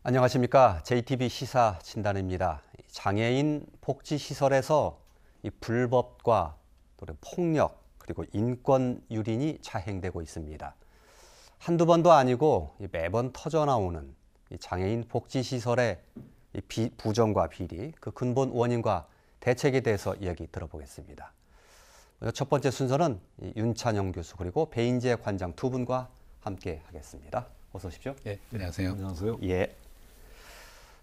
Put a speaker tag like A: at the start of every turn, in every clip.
A: 안녕하십니까. JTB 시사 진단입니다. 장애인 복지시설에서 이 불법과 또 폭력 그리고 인권 유린이 자행되고 있습니다. 한두 번도 아니고 매번 터져나오는 이 장애인 복지시설의 부정과 비리, 그 근본 원인과 대책에 대해서 이야기 들어보겠습니다. 첫 번째 순서는 윤찬영 교수 그리고 배인재 관장 두 분과 함께 하겠습니다. 어서 오십시오.
B: 네, 안녕하세요.
C: 안녕하세요.
A: 예.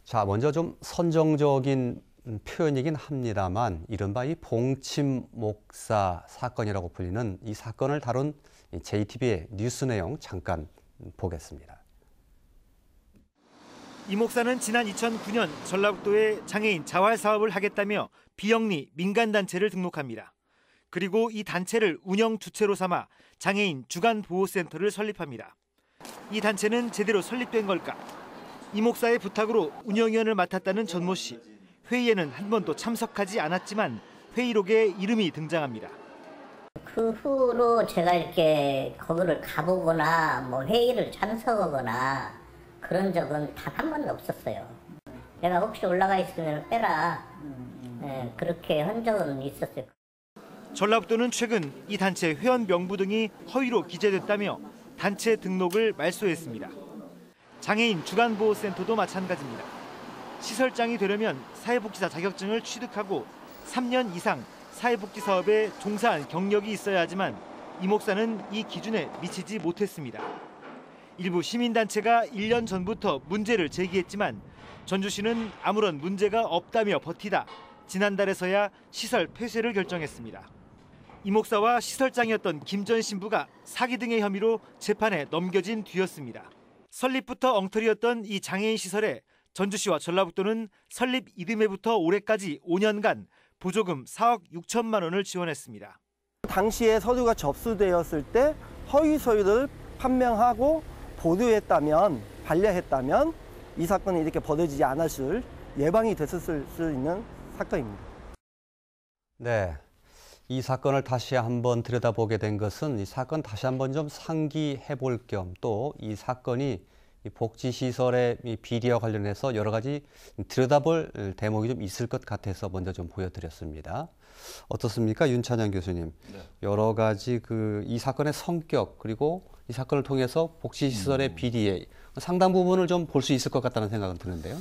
A: 자, 먼저 좀 선정적인 표현이긴 합니다만 이른바 이 봉침 목사 사건이라고 불리는 이 사건을 다룬 JTB의 뉴스 내용 잠깐 보겠습니다.
D: 이 목사는 지난 2009년 전라북도에 장애인 자활 사업을 하겠다며 비영리 민간단체를 등록합니다. 그리고 이 단체를 운영 주체로 삼아 장애인 주간보호센터를 설립합니다. 이 단체는 제대로 설립된 걸까? 이 목사의 부탁으로 운영위원을 맡았다는 전모 씨. 회의에는 한 번도 참석하지 않았지만 회의록에 이름이 등장합니다.
E: 그 후로 제가 이렇게 거기를 가보거나 뭐 회의를 참석하거나 그런 적은 단 한 번도 없었어요. 내가 혹시 올라가 있으면 빼라. 네, 그렇게 한 적은 있었어요.
D: 전라북도는 최근 이 단체 회원 명부 등이 허위로 기재됐다며 단체 등록을 말소했습니다. 장애인 주간보호센터도 마찬가지입니다. 시설장이 되려면 사회복지사 자격증을 취득하고 3년 이상 사회복지 사업에 종사한 경력이 있어야 하지만 이 목사는 이 기준에 미치지 못했습니다. 일부 시민단체가 1년 전부터 문제를 제기했지만 전주시는 아무런 문제가 없다며 버티다 지난달에서야 시설 폐쇄를 결정했습니다. 이 목사와 시설장이었던 김 전 신부가 사기 등의 혐의로 재판에 넘겨진 뒤였습니다. 설립부터 엉터리였던 이 장애인 시설에 전주시와 전라북도는 설립 이듬해부터 올해까지 5년간 보조금 4억 6천만 원을 지원했습니다.
C: 당시에 서류가 접수되었을 때 허위 서류를 판명하고 보도했다면, 반려했다면 이 사건이 이렇게 벌어지지 않았을 예방이 됐을 수 있는 사건입니다.
A: 네. 이 사건을 다시 한번 들여다보게 된 것은 이 사건 다시 한번 좀 상기해 볼 겸 또 이 사건이 복지시설의 비리와 관련해서 여러 가지 들여다볼 대목이 좀 있을 것 같아서 먼저 좀 보여드렸습니다. 어떻습니까? 윤찬영 교수님.
B: 네.
A: 여러 가지 이 사건의 성격 그리고 이 사건을 통해서 복지시설의 비리의 상당 부분을 좀 볼 수 있을 것 같다는 생각은 드는데요.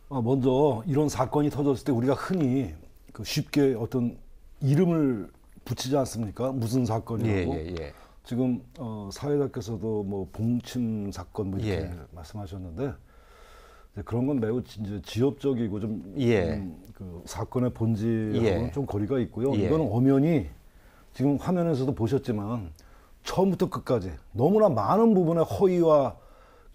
F: 먼저 이런 사건이 터졌을 때 우리가 흔히 쉽게 어떤 이름을 붙이지 않습니까? 무슨 사건이라고.
A: 예.
F: 지금 사회자께서도 뭐 봉침 사건 뭐 이렇게 말씀하셨는데 그런 건 매우 이제 지엽적이고 좀 그 사건의 본질하고는 좀 거리가 있고요. 이거는 엄연히 지금 화면에서도 보셨지만 처음부터 끝까지 너무나 많은 부분의 허위와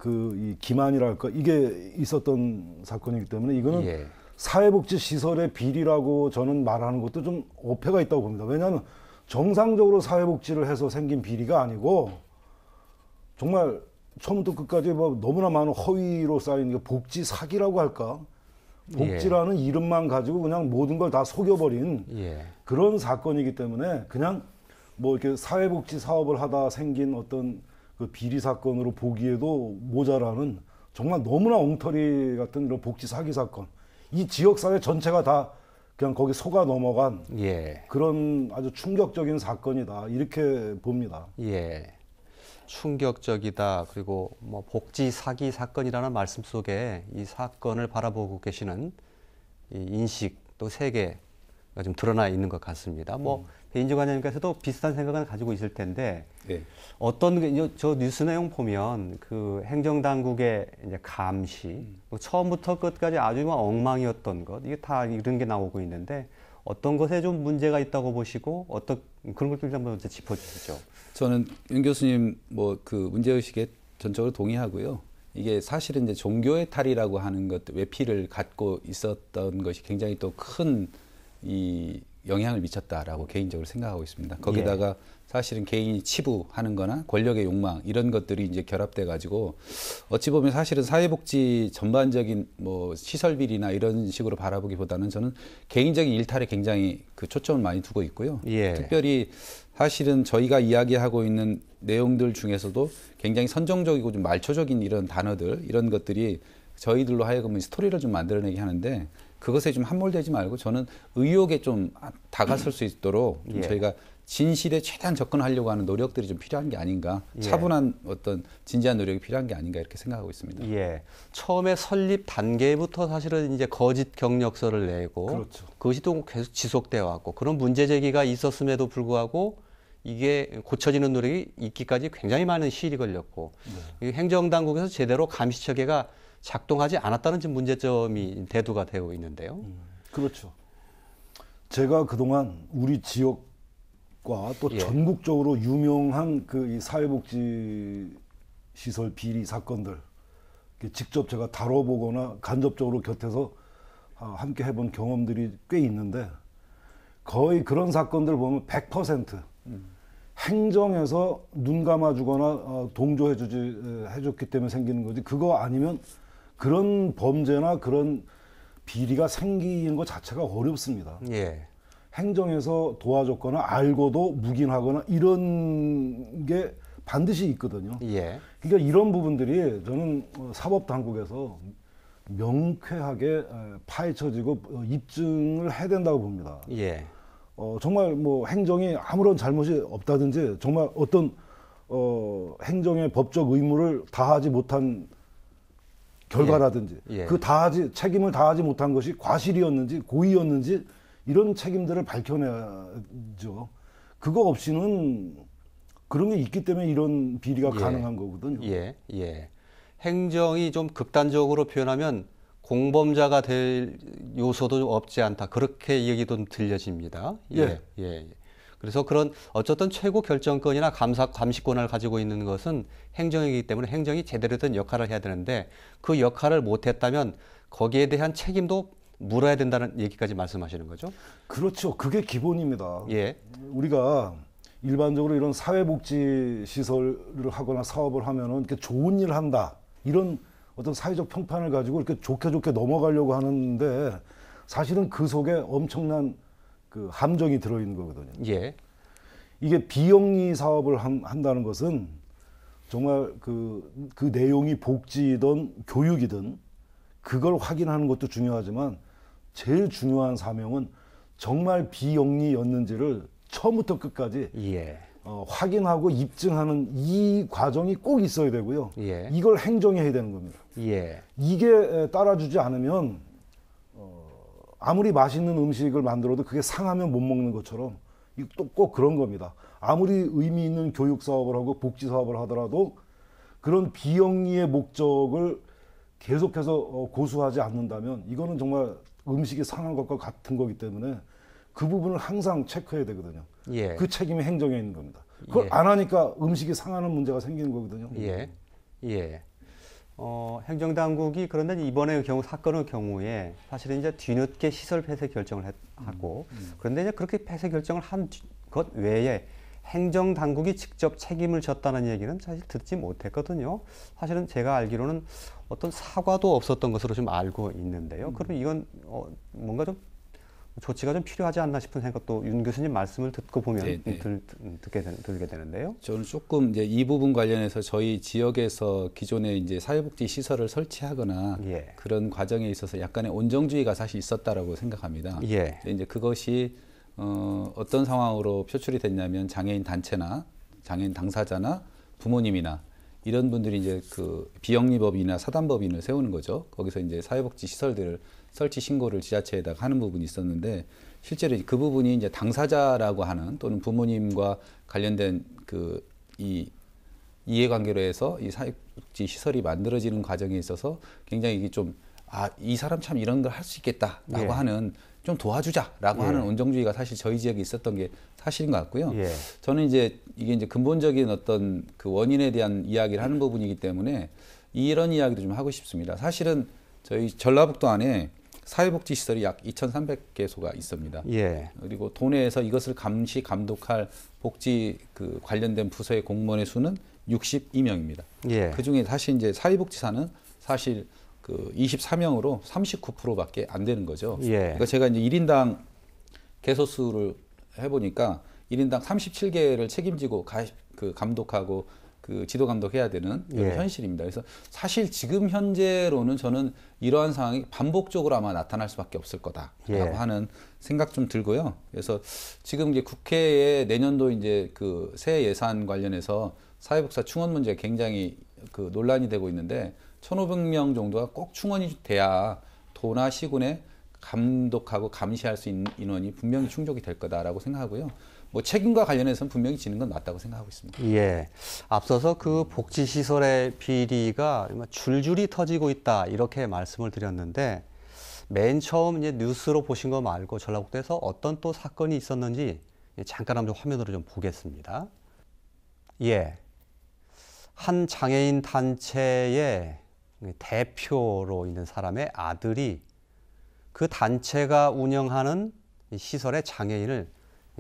F: 이 기만이랄까 이게 있었던 사건이기 때문에 이거는 사회복지 시설의 비리라고 저는 말하는 것도 좀 어폐가 있다고 봅니다. 왜냐하면 정상적으로 사회복지를 해서 생긴 비리가 아니고 정말 처음부터 끝까지 뭐 너무나 많은 허위로 쌓인 복지 사기라고 할까? 복지라는 이름만 가지고 그냥 모든 걸 다 속여버린 그런 사건이기 때문에 그냥 뭐 이렇게 사회복지 사업을 하다 생긴 어떤 그 비리 사건으로 보기에도 모자라는 정말 너무나 엉터리 같은 이런 복지 사기 사건. 이 지역사회 전체가 다 그냥 거기 속아 넘어간 그런 아주 충격적인 사건이다. 이렇게 봅니다.
A: 충격적이다. 그리고 뭐 복지 사기 사건이라는 말씀 속에 이 사건을 바라보고 계시는 이 인식 또 세계가 좀 드러나 있는 것 같습니다. 뭐 배인재 관장님께서도 비슷한 생각을 가지고 있을 텐데 저 뉴스 내용 보면 그 행정당국의 이제 감시 처음부터 끝까지 아주 엉망이었던 것 이게 다 이런 게 나오고 있는데 어떤 것에 좀 문제가 있다고 보시고 어떤 그런 것들 한번 짚어주시죠.
B: 저는 윤 교수님 그 문제의식에 전적으로 동의하고요. 이게 사실은 이제 종교의 탈이라고 하는 것 외피를 갖고 있었던 것이 굉장히 또 큰 영향을 미쳤다라고 개인적으로 생각하고 있습니다. 거기다가 사실은 개인이 치부하는 거나 권력의 욕망 이런 것들이 이제 결합돼 가지고 어찌 보면 사실은 사회복지 전반적인 뭐 시설 비리나 이런 식으로 바라보기보다는 저는 개인적인 일탈에 굉장히 초점을 많이 두고 있고요. 특별히 사실은 저희가 이야기하고 있는 내용들 중에서도 굉장히 선정적이고 좀 말초적인 이런 단어들 이런 것들이 저희들로 하여금 스토리를 좀 만들어내게 하는데 그것에 좀 함몰되지 말고 저는 의혹에 좀 다가설 수 있도록 좀 저희가 진실에 최대한 접근하려고 하는 노력들이 좀 필요한 게 아닌가, 차분한 어떤 진지한 노력이 필요한 게 아닌가 이렇게 생각하고 있습니다.
A: 예, 처음에 설립 단계부터 사실은 이제 거짓 경력서를 내고
F: 그렇죠.
A: 그것이 또 계속 지속되어 왔고 그런 문제 제기가 있었음에도 불구하고 이게 고쳐지는 노력이 있기까지 굉장히 많은 시일이 걸렸고 행정당국에서 제대로 감시체계가 작동하지 않았다는 지금 문제점이 대두가 되고 있는데요.
F: 그렇죠. 제가 그동안 우리 지역과 또 전국적으로 유명한 그 이 사회복지 시설 비리 사건들 직접 제가 다뤄보거나 간접적으로 곁에서 함께 해본 경험들이 꽤 있는데 거의 그런 사건들 보면 100% 행정에서 눈 감아주거나 동조해줬기 때문에 생기는 거지 그거 아니면 그런 범죄나 그런 비리가 생기는 것 자체가 어렵습니다.
A: 예.
F: 행정에서 도와줬거나 알고도 묵인하거나 이런 게 반드시 있거든요.
A: 예.
F: 그러니까 이런 부분들이 저는 사법당국에서 명쾌하게 파헤쳐지고 입증을 해야 된다고 봅니다.
A: 예.
F: 정말 뭐 행정이 아무런 잘못이 없다든지 정말 어떤 행정의 법적 의무를 다하지 못한 결과라든지 그 책임을 다하지 못한 것이 과실이었는지 고의였는지 이런 책임들을 밝혀내야죠. 그거 없이는 그런 게 있기 때문에 이런 비리가 가능한 거거든요.
A: 예, 예. 행정이 좀 극단적으로 표현하면 공범자가 될 요소도 없지 않다. 그렇게 얘기도 들려집니다. 예, 예. 그래서 그런 어쨌든 최고 결정권이나 감시권을 가지고 있는 것은 행정이기 때문에 행정이 제대로 된 역할을 해야 되는데 그 역할을 못했다면 거기에 대한 책임도 물어야 된다는 얘기까지 말씀하시는 거죠?
F: 그렇죠. 그게 기본입니다.
A: 예.
F: 우리가 일반적으로 이런 사회복지 시설을 하거나 사업을 하면은 이렇게 좋은 일을 한다. 이런 어떤 사회적 평판을 가지고 이렇게 좋게 넘어가려고 하는데 사실은 그 속에 엄청난 그 함정이 들어있는 거거든요.
A: 예.
F: 이게 비영리 사업을 한다는 것은 정말 그 내용이 복지든 교육이든 그걸 확인하는 것도 중요하지만 제일 중요한 사명은 정말 비영리였는지를 처음부터 끝까지 확인하고 입증하는 이 과정이 꼭 있어야 되고요. 이걸 행정이 해야 되는 겁니다. 이게 따라주지 않으면 아무리 맛있는 음식을 만들어도 그게 상하면 못 먹는 것처럼 또 꼭 그런 겁니다. 아무리 의미 있는 교육 사업을 하고 복지 사업을 하더라도 그런 비영리의 목적을 계속해서 고수하지 않는다면 이거는 정말 음식이 상한 것과 같은 거기 때문에 그 부분을 항상 체크해야 되거든요. 그 책임이 행정에 있는 겁니다. 그걸 안 하니까 음식이 상하는 문제가 생기는 거거든요.
A: 행정당국이 그런데 이번의 사건의 경우에 사실은 이제 뒤늦게 시설 폐쇄 결정을 하고 그런데 이제 그렇게 폐쇄 결정을 한 것 외에 행정당국이 직접 책임을 졌다는 얘기는 사실 듣지 못했거든요. 사실은 제가 알기로는 어떤 사과도 없었던 것으로 좀 알고 있는데요. 그럼 이건 뭔가 좀 조치가 좀 필요하지 않나 싶은 생각도 윤 교수님 말씀을 듣고 보면 들게 되는데요.
B: 저는 조금 이제 이 부분 관련해서 저희 지역에서 기존에 이제 사회복지 시설을 설치하거나 그런 과정에 있어서 약간의 온정주의가 사실 있었다라고 생각합니다. 근데 이제 그것이 어떤 상황으로 표출이 됐냐면 장애인 단체나 장애인 당사자나 부모님이나 이런 분들이 이제 그 비영리법인이나 사단법인을 세우는 거죠. 거기서 이제 사회복지 시설들을 설치 신고를 지자체에다가 하는 부분이 있었는데 실제로 그 부분이 이제 당사자라고 하는 또는 부모님과 관련된 그 이 이해관계로 해서 이 사회복지 시설이 만들어지는 과정에 있어서 굉장히 이게 좀 이 사람 참 이런 걸 할 수 있겠다라고 하는 좀 도와주자라고 하는 온정주의가 사실 저희 지역에 있었던 게 사실인 것 같고요. 저는 이제 이게 이제 근본적인 어떤 그 원인에 대한 이야기를 하는 부분이기 때문에 이런 이야기도 좀 하고 싶습니다. 사실은 저희 전라북도 안에 사회복지 시설이 약 2,300개소가 있습니다. 그리고 도내에서 이것을 감시 감독할 복지 그 관련된 부서의 공무원의 수는 62명입니다. 그 중에 사실 이제 사회복지사는 사실 그 24명으로 39%밖에 안 되는 거죠. 그러니까 제가 이제 1인당 개소수를 해보니까 1인당 37개를 책임지고 감독하고 그 지도 감독해야 되는
A: 예.
B: 현실입니다. 그래서 사실 지금 현재로는 저는 이러한 상황이 반복적으로 아마 나타날 수밖에 없을 거다라고
A: 예.
B: 하는 생각 좀 들고요. 그래서 지금 이제 국회에 내년도 이제 그 새 예산 관련해서 사회복사 충원 문제가 굉장히 그 논란이 되고 있는데 1,500명 정도가 꼭 충원이 돼야 도나 시군에 감독하고 감시할 수 있는 인원이 분명히 충족이 될 거다라고 생각하고요. 뭐 책임과 관련해서는 분명히 지는 건 맞다고 생각하고 있습니다.
A: 예. 앞서서 그 복지시설의 비리가 줄줄이 터지고 있다 이렇게 말씀을 드렸는데 맨 처음 이제 뉴스로 보신 거 말고 전라북도에서 어떤 또 사건이 있었는지 잠깐 한번 화면으로 좀 보겠습니다. 예. 한 장애인 단체의 대표로 있는 사람의 아들이 그 단체가 운영하는 시설의 장애인을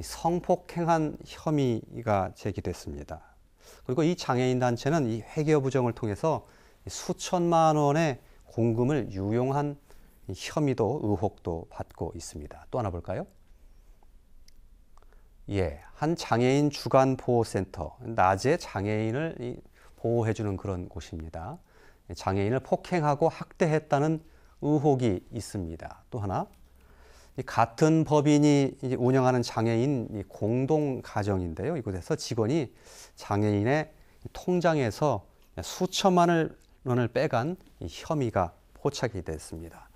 A: 성폭행한 혐의가 제기됐습니다. 그리고 이 장애인 단체는 이 회계 부정을 통해서 수천만 원의 공금을 유용한 혐의도 의혹도 받고 있습니다. 또 하나 볼까요? 예, 한 장애인 주간 보호센터, 낮에 장애인을 보호해주는 그런 곳입니다. 장애인을 폭행하고 학대했다는 의혹이 있습니다. 또 하나, 같은 법인이 운영하는 장애인 공동 가정인데요. 이곳에서 직원이 장애인의 통장에서 수천만 원을 빼간 혐의가 포착이 됐습니다.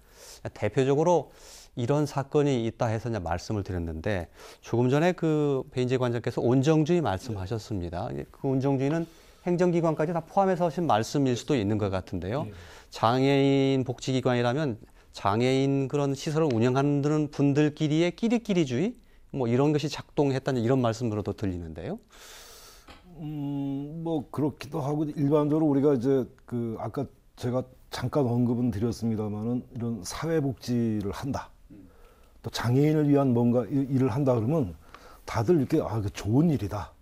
A: 대표적으로 이런 사건이 있다 해서 이제 말씀을 드렸는데 조금 전에 그 배인재 관장께서 온정주의 말씀하셨습니다. 그 온정주의는 행정기관까지 다 포함해서 하신 말씀일 수도 있는 것 같은데요. 장애인 복지기관이라면 장애인 그런 시설을 운영하는 분들끼리의 끼리끼리주의 뭐 이런 것이 작동했다는 이런 말씀으로도 들리는데요.
F: 뭐 그렇기도 하고 일반적으로 우리가 이제 그 아까 제가 잠깐 언급은 드렸습니다만은 이런 사회복지를 한다. 또 장애인을 위한 뭔가 일을 한다 그러면 다들 이렇게 그 좋은 일이다.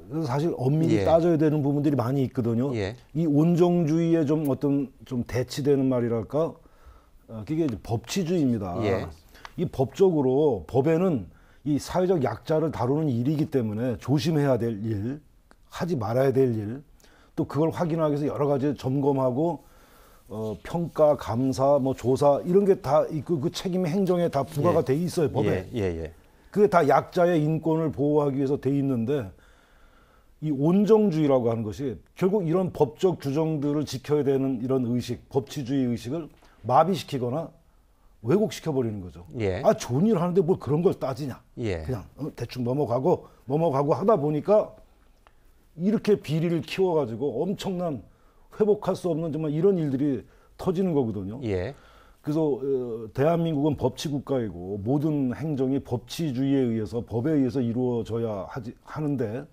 F: 그래서 사실 엄밀히
A: 예.
F: 따져야 되는 부분들이 많이 있거든요.
A: 예.
F: 이 온정주의의 좀 어떤 좀 대치되는 말이랄까, 그게 이제 법치주의입니다.
A: 예.
F: 이 법적으로 법에는 이 사회적 약자를 다루는 일이기 때문에 조심해야 될 일, 하지 말아야 될 일, 또 그걸 확인하기 위해서 여러 가지 점검하고 평가, 감사, 뭐 조사 이런 게 다 그 책임이 행정에 다 부과가
A: 예.
F: 돼 있어요 법에.
A: 예.
F: 그게 다 약자의 인권을 보호하기 위해서 돼 있는데 이 온정주의라고 하는 것이 결국 이런 법적 규정들을 지켜야 되는 이런 의식, 법치주의 의식을 마비시키거나 왜곡시켜 버리는 거죠.
A: 예.
F: 좋은 일 하는데 뭘 그런 걸 따지냐.
A: 예.
F: 그냥 대충 넘어가고 하다 보니까 이렇게 비리를 키워가지고 엄청난 회복할 수 없는 정말 이런 일들이 터지는 거거든요.
A: 예.
F: 그래서 대한민국은 법치국가이고 모든 행정이 법치주의에 의해서 법에 의해서 이루어져야 하는데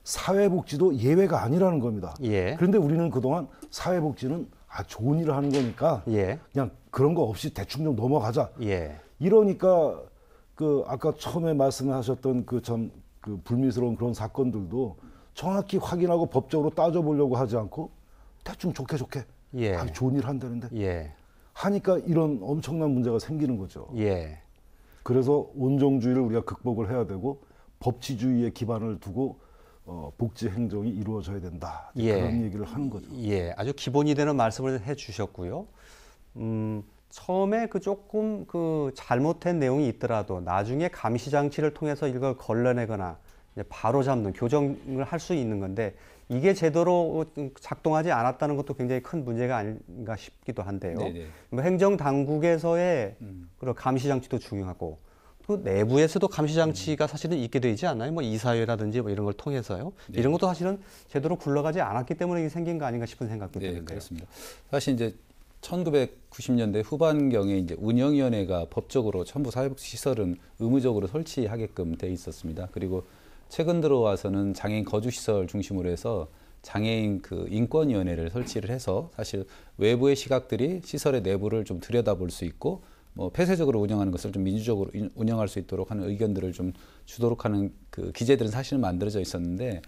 F: 사회복지도 예외가 아니라는 겁니다.
A: 예.
F: 그런데 우리는 그동안 사회복지는 좋은 일을 하는 거니까
A: 예.
F: 그냥 그런 거 없이 대충 좀 넘어가자.
A: 예.
F: 이러니까 그 아까 처음에 말씀하셨던 그 참 그 불미스러운 그런 사건들도 정확히 확인하고 법적으로 따져보려고 하지 않고 대충 좋게
A: 예.
F: 좋은 일 한다는데
A: 예.
F: 하니까 이런 엄청난 문제가 생기는 거죠.
A: 예.
F: 그래서 온정주의를 우리가 극복을 해야 되고 법치주의에 기반을 두고 복지 행정이 이루어져야 된다.
A: 예.
F: 그런 얘기를 하는 거죠.
A: 예. 아주 기본이 되는 말씀을 해 주셨고요. 처음에 그 조금 그 잘못된 내용이 있더라도 나중에 감시 장치를 통해서 이걸 걸러내거나 바로 잡는 교정을 할 수 있는 건데 이게 제대로 작동하지 않았다는 것도 굉장히 큰 문제가 아닌가 싶기도 한데요. 뭐 행정 당국에서의 그런 감시 장치도 중요하고 그 내부에서도 감시 장치가 사실은 있게 되지 않나요? 뭐 이사회라든지 뭐 이런 걸 통해서요.
B: 네.
A: 이런 것도 사실은 제대로 굴러가지 않았기 때문에 이게 생긴 거 아닌가 싶은 생각도
B: 네,
A: 드는데요.
B: 그렇습니다. 사실 이제 1990년대 후반경에 이제 운영위원회가 법적으로 전부 사회복지 시설은 의무적으로 설치하게끔 돼 있었습니다. 그리고 최근 들어와서는 장애인 거주시설 중심으로 해서 장애인 그 인권위원회를 설치를 해서 사실 외부의 시각들이 시설의 내부를 좀 들여다볼 수 있고 뭐 폐쇄적으로 운영하는 것을 좀 민주적으로 운영할 수 있도록 하는 의견들을 좀 주도록 하는 그 기재들은 사실은 만들어져 있었는데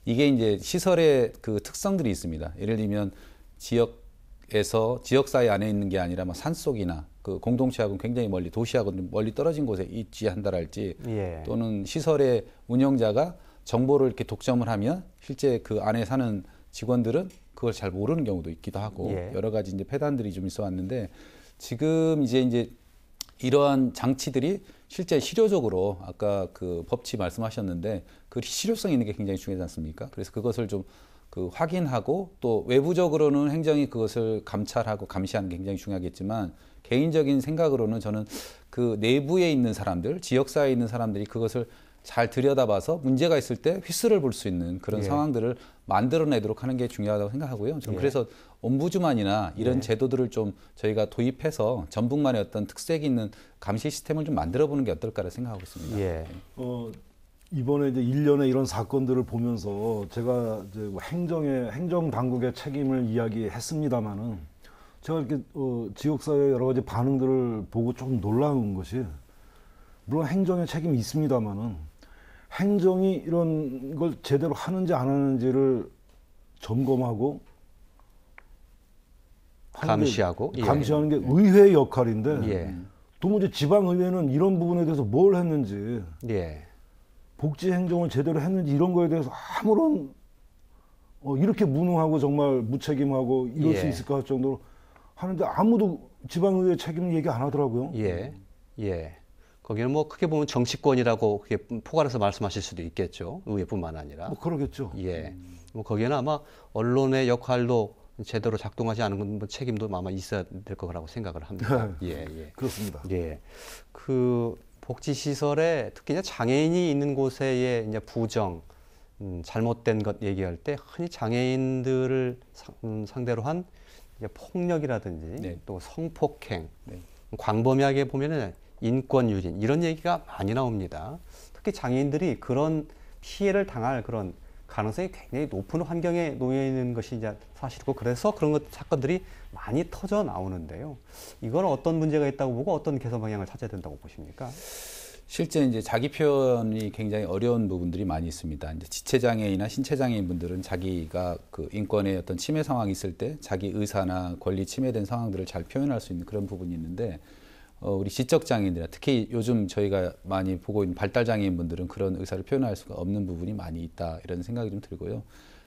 B: 이게 이제 시설의 그 특성들이 있습니다. 예를 들면 지역에서 지역사회 안에 있는 게 아니라 막 산속이나 그 공동체하고는 굉장히 멀리 도시하고는 멀리 떨어진 곳에 있지 한다랄지
A: 예.
B: 또는 시설의 운영자가 정보를 이렇게 독점을 하면 실제 그 안에 사는 직원들은 그걸 잘 모르는 경우도 있기도 하고
A: 예.
B: 여러 가지 이제 폐단들이 좀 있어 왔는데 지금 이제 이러한 장치들이 실제 실효적으로 아까 그 법치 말씀하셨는데 그 실효성 있는 게 굉장히 중요하지 않습니까? 그래서 그것을 좀 그 확인하고 또 외부적으로는 행정이 그것을 감찰하고 감시하는 게 굉장히 중요하겠지만 개인적인 생각으로는 저는 그 내부에 있는 사람들, 지역사회에 있는 사람들이 그것을 잘 들여다봐서 문제가 있을 때 휘슬을 볼 수 있는 그런
A: 예.
B: 상황들을 만들어내도록 하는 게 중요하다고 생각하고요. 저는
A: 예.
B: 그래서 옴부즈만이나 이런
A: 예.
B: 제도들을 좀 저희가 도입해서 전북만의 어떤 특색이 있는 감시 시스템을 좀 만들어보는 게 어떨까를 생각하고 있습니다.
A: 예.
F: 이번에 이제 일련의 이런 사건들을 보면서 제가 이제 행정 당국의 책임을 이야기했습니다마는 제가 이렇게 지역사회 여러 가지 반응들을 보고 조금 놀라운 것이 물론 행정의 책임이 있습니다마는 행정이 이런 걸 제대로 하는지 안 하는지를 점검하고
A: 감시하고
F: 감시하는 게 의회의 역할인데
A: 예.
F: 도무지 지방의회는 이런 부분에 대해서 뭘 했는지
A: 예.
F: 복지 행정을 제대로 했는지 이런 거에 대해서 아무런 이렇게 무능하고 정말 무책임하고 이럴 수
A: 예.
F: 있을까 할 정도로 하는데 아무도 지방의회 책임을 얘기 안 하더라고요.
A: 예. 예. 거기는 뭐 크게 보면 정치권이라고 그게 포괄해서 말씀하실 수도 있겠죠. 의회뿐만 아니라.
F: 뭐 그러겠죠.
A: 예. 뭐 거기에는 아마 언론의 역할도 제대로 작동하지 않은 뭐 책임도 아마 있어야 될 거라고 생각을 합니다. 예, 예.
F: 그렇습니다.
A: 예. 그 복지시설에 특히 이제 장애인이 있는 곳에의 이제 부정, 잘못된 것 얘기할 때 흔히 장애인들을 상대로 한 이제 폭력이라든지
B: 네.
A: 또 성폭행,
B: 네.
A: 광범위하게 보면은 인권유린 이런 얘기가 많이 나옵니다. 특히 장애인들이 그런 피해를 당할 그런 가능성이 굉장히 높은 환경에 놓여 있는 것이 이제 사실이고 그래서 그런 사건들이 많이 터져 나오는데요. 이건 어떤 문제가 있다고 보고 어떤 개선 방향을 찾아야 된다고 보십니까?
B: 실제 이제 자기 표현이 굉장히 어려운 부분들이 많이 있습니다. 이제 지체장애인이나 신체장애인 분들은 자기가 그 인권의 어떤 침해 상황이 있을 때 자기 의사나 권리 침해된 상황들을 잘 표현할 수 있는 그런 부분이 있는데 우리 지적장애인들, 특히 요즘 저희가 많이 보고 있는 발달장애인 분들은 그런 의사를 표현할 수가 없는 부분이 많이 있다 이런 생각이 좀 들고요.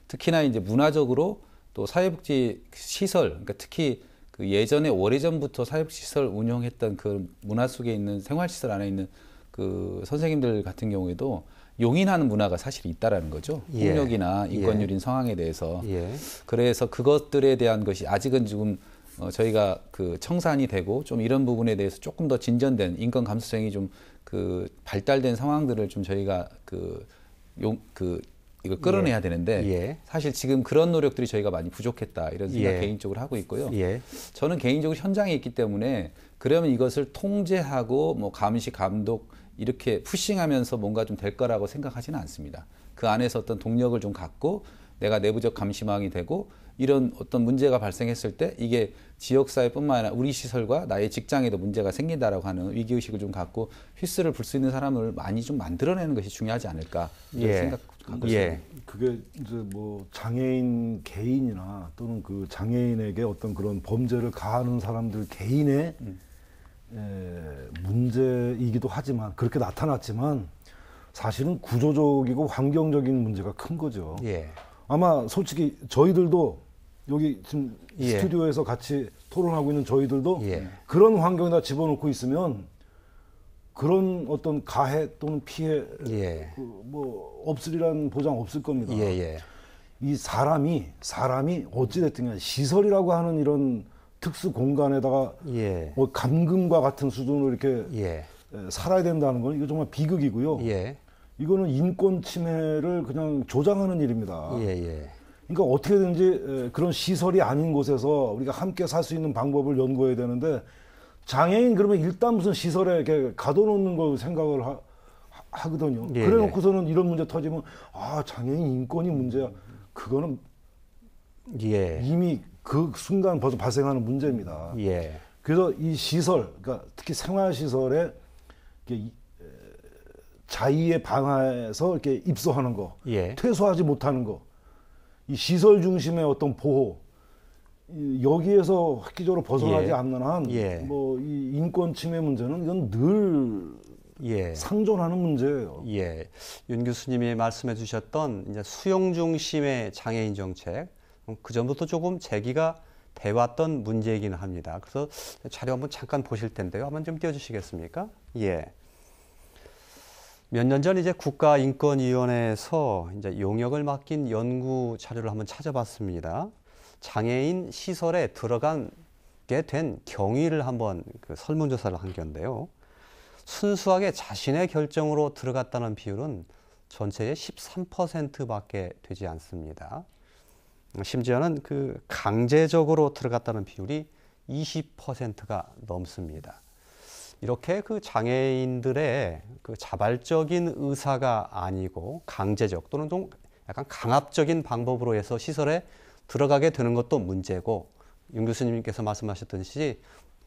B: 특히나 이제 문화적으로 또 사회복지 시설, 그러니까 특히 그 예전에 오래전부터 사회복지 시설 운영했던 그 문화 속에 있는 생활시설 안에 있는 그 선생님들 같은 경우에도 용인하는 문화가 사실 있다라는 거죠.
A: 예.
B: 폭력이나 인권유린 상황에 대해서.
A: 예.
B: 그래서 그것들에 대한 것이 아직은 지금 저희가 그 청산이 되고 좀 이런 부분에 대해서 조금 더 진전된 인권 감수성이 좀 그 발달된 상황들을 좀 저희가 이걸 끌어내야 되는데
A: 예.
B: 사실 지금 그런 노력들이 저희가 많이 부족했다 이런 생각
A: 예.
B: 개인적으로 하고 있고요.
A: 예.
B: 저는 개인적으로 현장에 있기 때문에 그러면 이것을 통제하고 뭐 감시 감독 이렇게 푸싱하면서 뭔가 좀 될 거라고 생각하지는 않습니다. 그 안에서 어떤 동력을 좀 갖고 내가 내부적 감시망이 되고 이런 어떤 문제가 발생했을 때 이게 지역사회뿐만 아니라 우리 시설과 나의 직장에도 문제가 생긴다라고 하는 위기의식을 좀 갖고 휘슬을 불 수 있는 사람을 많이 좀 만들어내는 것이 중요하지 않을까 이런
A: 예.
B: 생각 갖고
A: 예.
B: 있습니다.
F: 그게 이제 뭐 장애인 개인이나 또는 그 장애인에게 어떤 그런 범죄를 가하는 사람들 개인의 문제이기도 하지만 그렇게 나타났지만 사실은 구조적이고 환경적인 문제가 큰 거죠.
A: 예.
F: 아마 솔직히 저희들도 여기 지금
A: 예.
F: 스튜디오에서 같이 토론하고 있는 저희들도
A: 예.
F: 그런 환경에다 집어넣고 있으면 그런 어떤 가해 또는 피해
A: 예.
F: 뭐 없으리란 보장 없을 겁니다.
A: 예. 예.
F: 이 사람이 어찌됐든 간에 시설이라고 하는 이런 특수 공간에다가
A: 예.
F: 뭐 감금과 같은 수준으로 이렇게
A: 예.
F: 살아야 된다는 건 이거 정말 비극이고요.
A: 예.
F: 이거는 인권 침해를 그냥 조장하는 일입니다.
A: 예. 예.
F: 그러니까 어떻게든지 그런 시설이 아닌 곳에서 우리가 함께 살 수 있는 방법을 연구해야 되는데 장애인 그러면 일단 무슨 시설에 이렇게 가둬놓는 걸 생각을 하거든요.
A: 예,
F: 그래놓고서는 이런 문제 터지면 장애인 인권이 문제야. 그거는
A: 예.
F: 이미 그 순간 벌써 발생하는 문제입니다.
A: 예.
F: 그래서 이 시설, 그러니까 특히 생활시설에 이렇게 자의에 반해서 이렇게 입소하는 거,
A: 예.
F: 퇴소하지 못하는 거, 이 시설 중심의 어떤 보호, 여기에서 획기적으로 벗어나지
A: 예.
F: 않는 한,
A: 예.
F: 뭐 이 인권 침해 문제는 이건 늘
A: 예.
F: 상존하는 문제예요.
A: 예. 윤 교수님이 말씀해 주셨던 이제 수용 중심의 장애인 정책, 그 전부터 조금 제기가 돼왔던 문제이기는 합니다. 그래서 자료 한번 잠깐 보실 텐데요. 한번 좀 띄워주시겠습니까? 예. 몇 년 전 이제 국가인권위원회에서 이제 용역을 맡긴 연구 자료를 한번 찾아봤습니다. 장애인 시설에 들어가게 된 경위를 한번 그 설문조사를 한 건데요. 순수하게 자신의 결정으로 들어갔다는 비율은 전체의 13%밖에 되지 않습니다. 심지어는 그 강제적으로 들어갔다는 비율이 20%가 넘습니다. 이렇게 그 장애인들의 그 자발적인 의사가 아니고 강제적 또는 좀 약간 강압적인 방법으로 해서 시설에 들어가게 되는 것도 문제고, 윤 교수님께서 말씀하셨듯이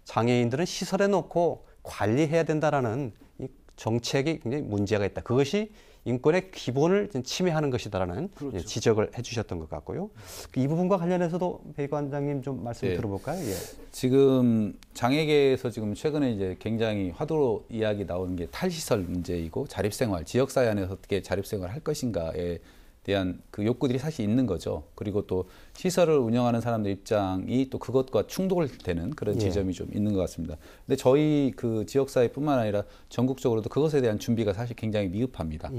A: 장애인들은 시설에 놓고 관리해야 된다라는 이 정책이 굉장히 문제가 있다. 그것이 인권의 기본을 침해하는 것이다라는
F: 그렇죠.
A: 지적을 해주셨던 것 같고요. 이 부분과 관련해서도 배 관장님 좀 말씀 들어볼까요? 예.
B: 지금 장애계에서 지금 최근에 이제 굉장히 화두로 이야기 나오는 게 탈시설 문제이고 자립생활, 지역사회 안에서 어떻게 자립생활을 할 것인가에 대한 그 욕구들이 사실 있는 거죠. 그리고 또 시설을 운영하는 사람들 입장이 또 그것과 충돌되는 그런 지점이 좀 있는 것 같습니다. 근데 저희 그 지역사회뿐만 아니라 전국적으로도 그것에 대한 준비가 사실 굉장히 미흡합니다.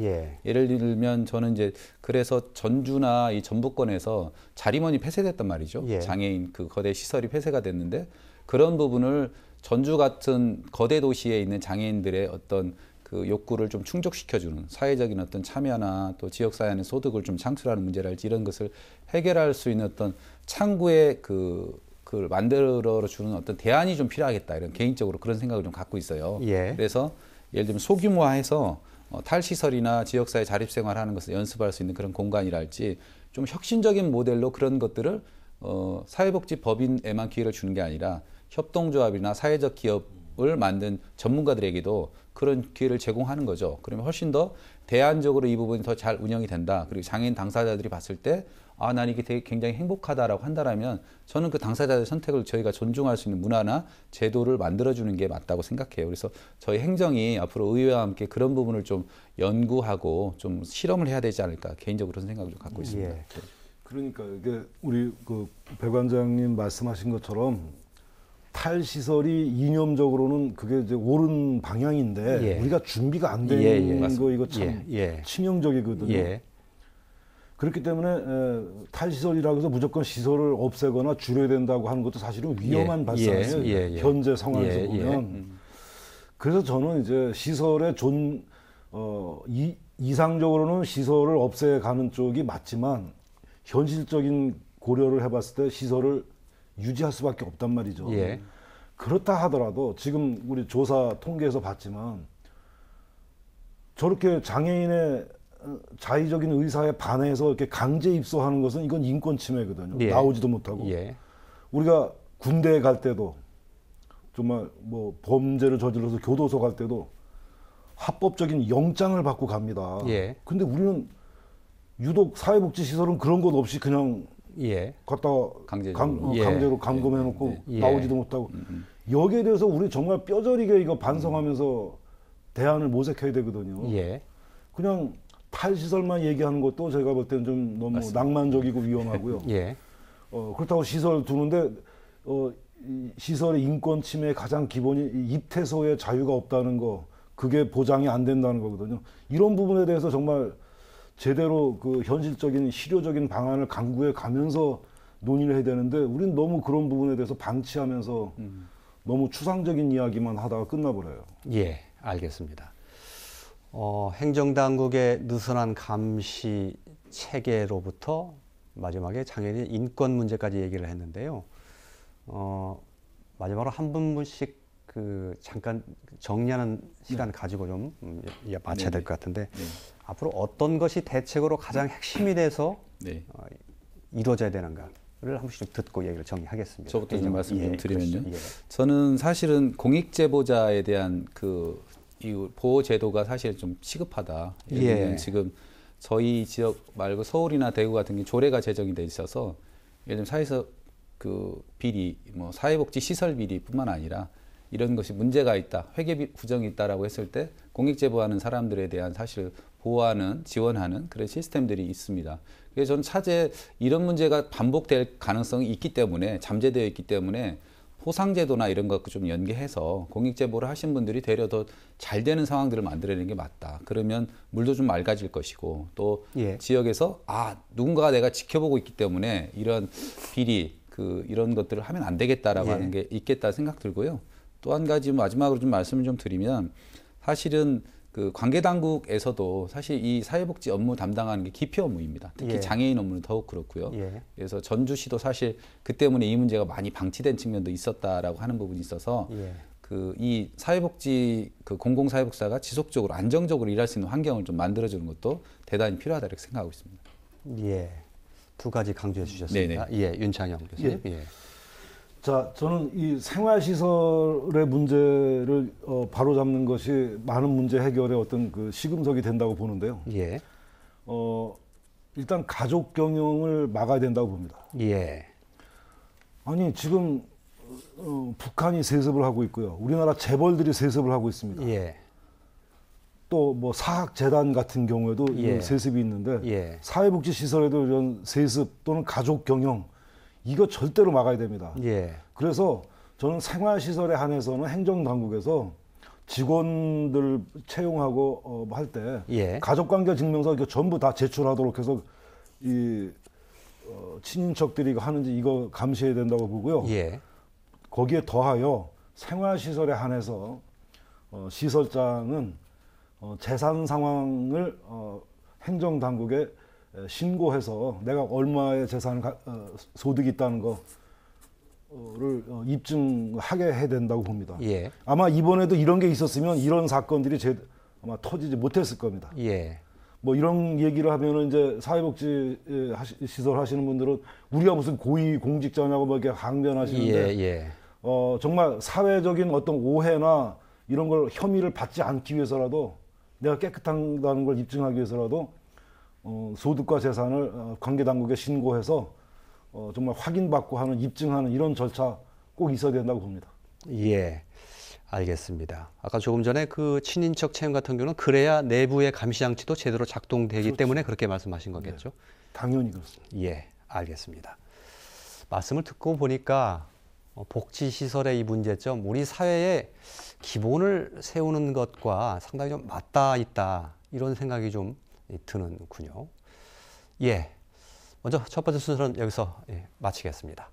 B: 예를 들면 저는 이제 그래서 전주나 이 전북권에서 자림원이 폐쇄됐단 말이죠. 장애인 그 거대 시설이 폐쇄가 됐는데 그런 부분을 전주 같은 거대 도시에 있는 장애인들의 어떤 그 욕구를 좀 충족시켜주는 사회적인 어떤 참여나 또 지역사회 안에 소득을 좀 창출하는 문제랄지 이런 것을 해결할 수 있는 어떤 창구의 그걸 만들어주는 어떤 대안이 좀 필요하겠다, 이런 개인적으로 그런 생각을 좀 갖고 있어요. 그래서 예를 들면 소규모화해서 탈시설이나 지역사회 자립생활하는 것을 연습할 수 있는 그런 공간이랄지 좀 혁신적인 모델로 그런 것들을 사회복지법인에만 기회를 주는 게 아니라 협동조합이나 사회적 기업을 만든 전문가들에게도 그런 기회를 제공하는 거죠. 그러면 훨씬 더 대안적으로 이 부분이 더 잘 운영이 된다. 그리고 장애인 당사자들이 봤을 때 아, 난 이게 되게 굉장히 행복하다라고 한다라면 저는 그 당사자의 선택을 저희가 존중할 수 있는 문화나 제도를 만들어주는 게 맞다고 생각해요. 그래서 저희 행정이 앞으로 의회와 함께 그런 부분을 좀 연구하고 좀 실험을 해야 되지 않을까, 개인적으로 그런 생각을 좀 갖고 있습니다.
F: 그러니까 이게 우리 그 배 관장님 말씀하신 것처럼 탈시설이 이념적으로는 그게 이제 옳은 방향인데 우리가 준비가 안 된 거 이거 참 치명적이거든요. 그렇기 때문에 탈시설이라고 해서 무조건 시설을 없애거나 줄여야 된다고 하는 것도 사실은 위험한 발상이에요. 현재 상황에서 보면. 그래서 저는 이제 시설의 이상적으로는 시설을 없애가는 쪽이 맞지만 현실적인 고려를 해봤을 때 시설을 유지할 수밖에 없단 말이죠. 그렇다 하더라도 지금 우리 조사 통계에서 봤지만 저렇게 장애인의 자의적인 의사에 반해서 이렇게 강제 입소하는 것은 이건 인권 침해거든요. 나오지도 못하고. 우리가 군대에 갈 때도 정말 뭐 범죄를 저질러서 교도소 갈 때도 합법적인 영장을 받고 갑니다. 근데 우리는 유독 사회복지시설은 그런 것 없이 그냥 갖다가 강제로 감금해놓고 나오지도 못하고 여기에 대해서 우리 정말 뼈저리게 이거 반성하면서 대안을 모색해야 되거든요. 그냥 탈시설만 얘기하는 것도 제가 볼 때는 좀 너무 낭만적이고 위험하고요. 그렇다고 시설 두는데 시설의 인권 침해의 가장 기본이 입퇴소의 자유가 없다는 거, 그게 보장이 안 된다는 거거든요. 이런 부분에 대해서 정말 제대로 그 현실적인 실효적인 방안을 강구해 가면서 논의를 해야 되는데 우리는 너무 그런 부분에 대해서 방치하면서 너무 추상적인 이야기만 하다가 끝나버려요.
A: 알겠습니다. 행정당국의 느슨한 감시 체계로부터 마지막에 장애인 인권 문제까지 얘기를 했는데요. 마지막으로 한 분씩 그 잠깐 정리하는 시간 가지고 좀 마쳐야 될 것 같은데 앞으로 어떤 것이 대책으로 가장 핵심이 돼서 이루어져야 되는가를 한 번씩 좀 듣고 얘기를 정리하겠습니다.
B: 저부터 좀 말씀 좀 드리면요. 저는 사실은 공익제보자에 대한 이 보호 제도가 사실 좀 시급하다. 예를 들면 지금 저희 지역 말고 서울이나 대구 같은 게 조례가 제정이 돼 있어서 예를 들면 사회적 그 비리, 뭐 사회복지 시설 비리뿐만 아니라 이런 것이 문제가 있다, 회계 부정이 있다라고 했을 때 공익제보하는 사람들에 대한 사실 보호하는, 지원하는 그런 시스템들이 있습니다. 그래서 저는 차제 이런 문제가 반복될 가능성이 있기 때문에, 잠재되어 있기 때문에 포상제도나 이런 것과 좀 연계해서 공익제보를 하신 분들이 되려 더 잘 되는 상황들을 만들어내는 게 맞다. 그러면 물도 좀 맑아질 것이고, 또 지역에서 누군가가 내가 지켜보고 있기 때문에 이런 비리, 이런 것들을 하면 안 되겠다라고 하는 게 있겠다 생각 들고요. 또 한 가지 마지막으로 좀 말씀을 좀 드리면, 사실은 관계 당국에서도 사실 이 사회복지 업무 담당하는 게 기피 업무입니다. 특히 장애인 업무는 더욱 그렇고요. 그래서 전주시도 사실 그 때문에 이 문제가 많이 방치된 측면도 있었다라고 하는 부분이 있어서 이 사회복지 공공사회복지사가 지속적으로 안정적으로 일할 수 있는 환경을 좀 만들어주는 것도 대단히 필요하다 이렇게 생각하고 있습니다.
A: 예, 두 가지 강조해 주셨습니다.
B: 네네.
A: 예, 윤창영 교수님. 예.
F: 자, 저는 이 생활시설의 문제를 바로잡는 것이 많은 문제 해결의 어떤 시금석이 된다고 보는데요.
A: 예.
F: 일단 가족 경영을 막아야 된다고 봅니다.
A: 예.
F: 아니, 지금 북한이 세습을 하고 있고요. 우리나라 재벌들이 세습을 하고 있습니다.
A: 예.
F: 또 뭐 사학재단 같은 경우에도 이런 세습이 있는데 사회복지시설에도 이런 세습 또는 가족 경영, 이거 절대로 막아야 됩니다. 그래서 저는 생활시설에 한해서는 행정당국에서 직원들 채용하고 할 때 가족관계 증명서 이거 전부 다 제출하도록 해서 이 친인척들이 이거 하는지 이거 감시해야 된다고 보고요. 거기에 더하여 생활시설에 한해서 시설장은 재산 상황을 행정당국에 신고해서 내가 얼마의 재산 소득이 있다는 거를 입증하게 해야 된다고 봅니다. 아마 이번에도 이런 게 있었으면 이런 사건들이 아마 터지지 못했을 겁니다. 뭐 이런 얘기를 하면은 이제 사회복지 시설 하시는 분들은 우리가 무슨 고위 공직자냐고 뭐 이렇게 항변하시는데 정말 사회적인 어떤 오해나 이런 걸 혐의를 받지 않기 위해서라도, 내가 깨끗하다는 걸 입증하기 위해서라도 소득과 재산을 관계당국에 신고해서 정말 확인받고 하는, 입증하는 이런 절차 꼭 있어야 된다고 봅니다.
A: 예, 알겠습니다. 아까 조금 전에 그 친인척 채용 같은 경우는 그래야 내부의 감시장치도 제대로 작동되기 때문에 그렇게 말씀하신 거겠죠?
F: 당연히 그렇습니다.
A: 예, 알겠습니다. 말씀을 듣고 보니까 복지시설의 이 문제점, 우리 사회의 기본을 세우는 것과 상당히 좀 맞닿아 있다, 이런 생각이 좀 드는군요. 예, 먼저 첫 번째 순서는 여기서 마치겠습니다.